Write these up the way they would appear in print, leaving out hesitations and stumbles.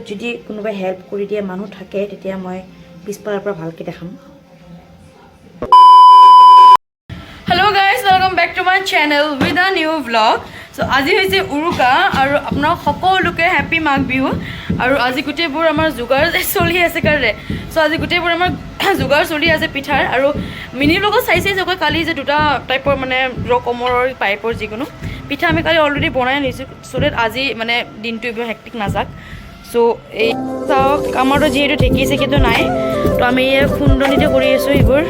যদি কোনোবাই হেল্প কৰি দিয়ে মানুহ থাকে তেতিয়া মই পিছফালৰ পৰা ভালকৈ দেখাম। Hello guys, welcome back to my channel with a new vlog. So আজি হৈছে উৰুকা আৰু আপোনাক সকলোকে হ্যাপি মাঘ বিহু। আৰু আজি গুটেইবোৰ আমাৰ যোগাৰ চলি আছে কাৰণে সো আজি গুটেইবোৰ আমাৰ যোগাৰ চলি আছে পিঠাৰ। আৰু মিনি লগত চাইছে যে কালি যে দুটা টাইপৰ মানে ৰকমৰ পাইপৰ যিকোনো পিঠা আমি কালি অলৰেডি বনাই আনিছো সো দেট আজি মানে দিনটো ইমান হেক্টিক নাযাক। সো এই চাওক আমাৰতো যিহেতু ঢেঁকী চেকিটো নাই তো আমি খুন্দনিতে কৰি আছো এইবোৰ।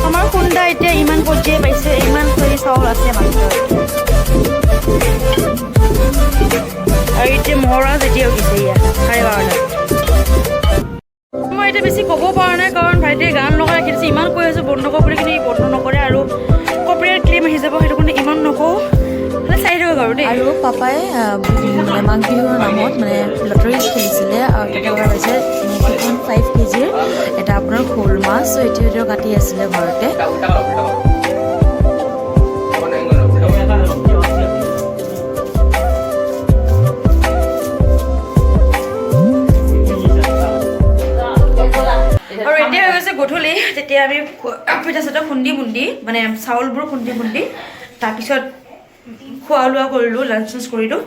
আমাৰ খুন্দা এতিয়া ইমান পৰ্যায়ে পাইছে, ইমান কৰি চাউল আছে মাত্ৰ। আৰু এতিয়া মহৰা যেতিয়া উঠিছে ইয়া 12:30। মই এতিয়া বেছি ক'ব পৰা নাই কাৰণ ভাইটিয়ে গান লগাই ৰাখিছে, ইমান কৈ আছোঁ বন্ধ কৰিব বুলি, কিন্তু বন্ধ নকৰে আৰু কপিৰাইট ক্লেইম আহি যাব, সেইটো কাৰণে ইমান নকওঁ, চাই থাকক আৰু দেই। আৰু পাপাই মাঘ বিহুৰ নামত মানে লটাৰী খেলিছিলে আৰু তেতিয়া পাইছে 5 কেজিৰ এটা আপোনাৰ শ'ল মাছ। চ' এতিয়া কাটি আছিলে ঘৰতে। আৰু এতিয়া হৈ গৈছে গধূলি, তেতিয়া আমি পিঠা চিঠা খুন্দি মানে চাউলবোৰ খুন্দি তাৰপিছত খোৱা লোৱা কৰিলোঁ, লাঞ্চ চাঞ্চ কৰিলোঁ।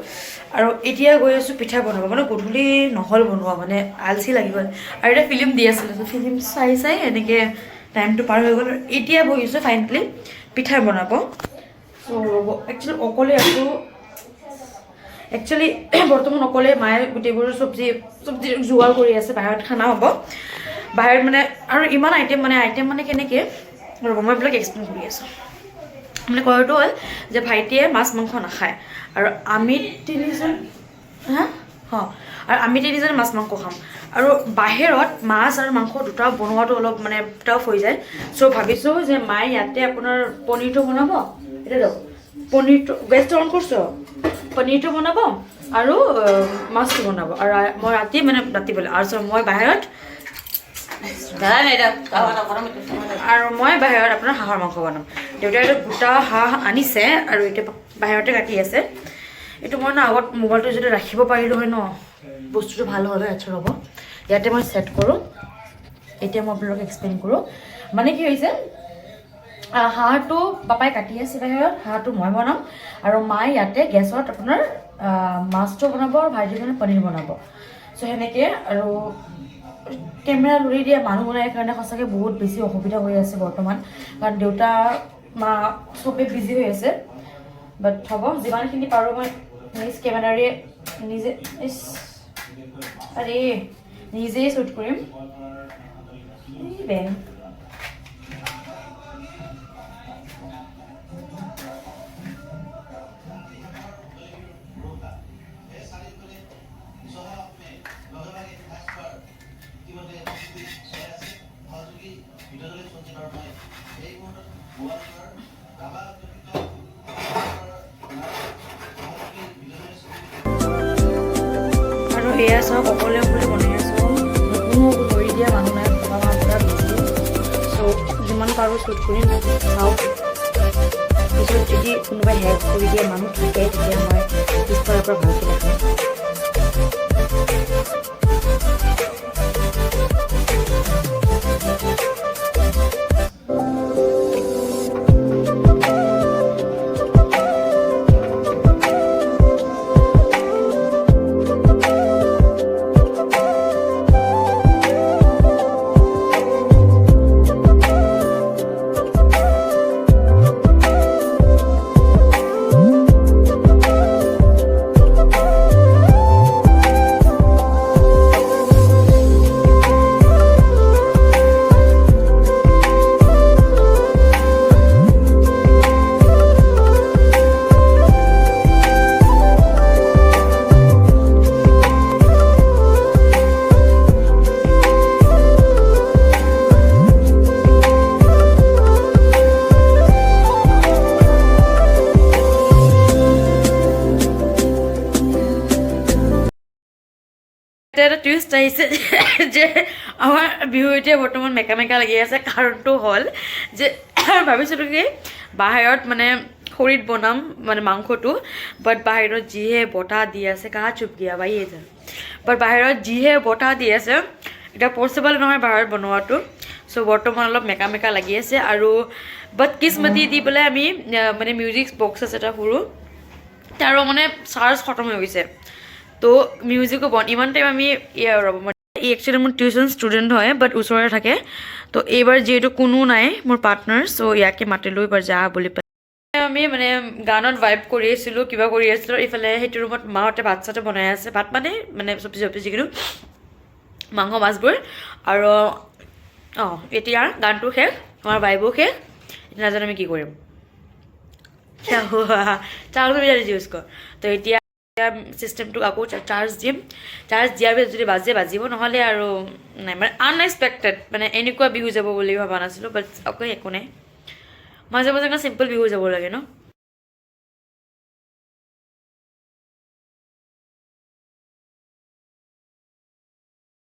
আৰু এতিয়া গৈ আছোঁ পিঠা বনাব, মানে গধূলি নহ'ল বনোৱা, মানে আলচি লাগি গ'ল। আৰু এতিয়া ফিল্ম দি আছিলে, ত' ফিল্ম চাই এনেকৈ টাইমটো পাৰ হৈ গ'ল। আৰু এতিয়া বহিছোঁ ফাইনেলি পিঠা বনাব। চ' ৰ'ব, একচুৱেলি অকলে আছোঁ, একচুৱেলি বৰ্তমান অকলে। মায়ে গোটেইবোৰ চব্জি যোগাৰ কৰি আছে, বাহিৰত খানা হ'ব বাহিৰত মানে। আৰু ইমান আইটেম মানে কেনেকৈ ৰ'ব মই এইবিলাক এক্সপ্লেইন কৰি আছোঁ। মানে কথাটো হ'ল যে ভাইটিয়ে মাছ মাংস নাখায় আৰু আমি তিনিজন আৰু আমি তিনিজনে মাছ মাংস খাম। আৰু বাহিৰত মাছ আৰু মাংস দুটা বনোৱাটো অলপ মানে টাফ হৈ যায়। চ' ভাবিছোঁ যে মায়ে ইয়াতে আপোনাৰ পনীৰটো বনাব, এতিয়া দিয়ক পনীৰটো গেছটো অন কৰিছোঁ, পনীৰটো বনাব আৰু মাছটো বনাব। আৰু মই ৰাতি বোলে আৰু মই বাহিৰত আপোনাৰ হাঁহৰ মাংস বনাম। দেউতাই গোটা হাঁহ আনিছে আৰু এতিয়া বাহিৰতে কাটি আছে। এইটো মই আগত মোবাইলটো যদি ৰাখিব পাৰিলোঁ হয় ন, বস্তুটো ভাল হ'ল হয়। আচ্ছা ৰ'ব, ইয়াতে মই ছেট কৰোঁ। এতিয়া মই আপোনালোকক এক্সপ্লেইন কৰোঁ। মানে কি হৈছে, হাঁহটো পাপাই কাটি আছে বাহিৰত, হাঁহটো মই বনাম আৰু মায়ে ইয়াতে গেছত আপোনাৰ মাছটো বনাব আৰু ভাইটিজনে পনীৰ বনাব। চ' সেনেকৈ। আৰু কেমেৰা ধৰি দিয়া মানুহ বনাই কাৰণে সঁচাকৈ বহুত বেছি অসুবিধা হৈ আছে বৰ্তমান, কাৰণ দেউতা মা চবেই বিজি হৈ আছে। বাট হ'ব, যিমানখিনি পাৰোঁ মই নিজ কেমেৰাৰে নিজেই শ্বুট কৰিম। বেং আৰু এয়া চাওক অকলে বনাই আছোঁ, কোনো ধৰি দিয়া মানুহ নাই, পাপা মা পুৰা বিজি। চ' যিমান পাৰোঁ শ্বুট কৰিম, চাওক পিছত যদি কোনোবাই হেল্প কৰি দিয়া মানুহ থাকে তেতিয়া মই পিছফালৰ পৰা ভালকৈ দেখাম। এটা টুইষ্ট আহিছে যে আমাৰ বিহু এতিয়া বৰ্তমান মেকা মেকা লাগি আছে কাৰণটো হ'ল যে ভাবিছিলোঁ কি বাহিৰত মানে খৰিত বনাম মানে মাংসটো বাট বাহিৰত যিহে বতাহ দি আছে কাহ চুপ গিয়া বাই আছে বাট বাহিৰত যিহে বতাহ দি আছে এটা পচিবল নহয় বাহিৰত বনোৱাটো চ' বৰ্তমান অলপ মেকা মেকা লাগি আছে আৰু বাট কিসমতি দি পেলাই আমি মানে মিউজিক বক্স আছে এটা সৰু তাৰো মানে চাৰ্জ খতম হৈ গৈছে তো মিউজিকো ইমান টাইম আমি ৰ'ব ই একচুৱেলি মোৰ টিউশ্যন ষ্টুডেণ্ট হয় বাট ওচৰতে থাকে তো এইবাৰ যিহেতু কোনো নাই মোৰ পাৰ্টনাৰ চ' ইয়াকে মাতিলোঁ এইবাৰ যা বুলি পেলাই আমি মানে গানত ভাইব কৰি আছিলোঁ কিবা কৰি আছিলোঁ ইফালে সেইটো ৰুমত মাহঁতে ভাত চাতে বনাই আছে ভাত মানে চব্জি যিকোনো মাংস মাছবোৰ আৰু এতিয়া গানটো শেষ আমাৰ ভাইবো শেষ নাজানো আমি কি কৰিম চাউল ইউজ কৰ তো এতিয়া চিষ্টেমটোক আকৌ চাৰ্জ দিম চাৰ্জ দিয়াৰ পিছত যদি বাজিব নহ'লে আৰু নাই মানে আনএক্সপেক্টেড মানে এনেকুৱা বিহু যাব বুলি ভবা নাছিলোঁ বাট একো নাই মাজে মাজে চিম্পল বিহু যাব লাগে ন